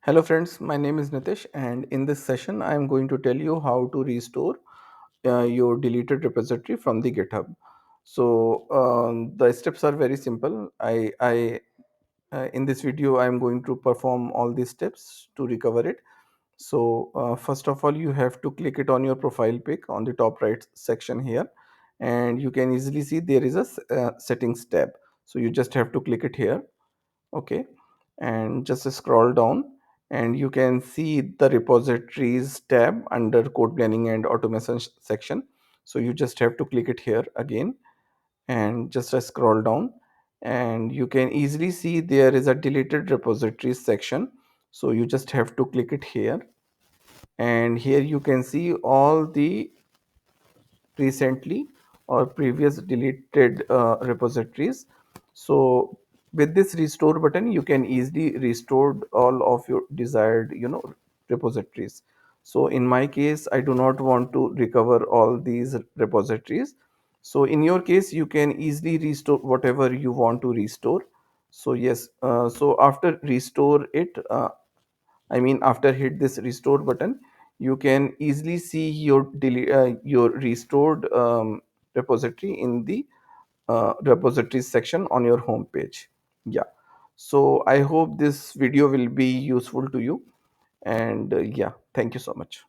Hello friends, my name is Nitish, and in this session I am going to tell you how to restore your deleted repository from the GitHub. The steps are very simple. I In this video I am going to perform all these steps to recover it. First of all, you have to click it on your profile pic on the top right section here, and you can easily see there is a settings tab. So you just have to click it here. Okay, and just scroll down and you can see the repositories tab under code planning and automation section. So you just have to click it here again and just scroll down, and you can easily see there is a deleted repositories section. So you just have to click it here, and here you can see all the recently or previous deleted repositories. So with this restore button you can easily restore all of your desired repositories. So in my case I do not want to recover all these repositories. So in your case you can easily restore whatever you want to restore. So yes, so after restore it, after hit this restore button, you can easily see your restored repository in the repositories section on your home page. Yeah. So I hope this video will be useful to you, and yeah, thank you so much.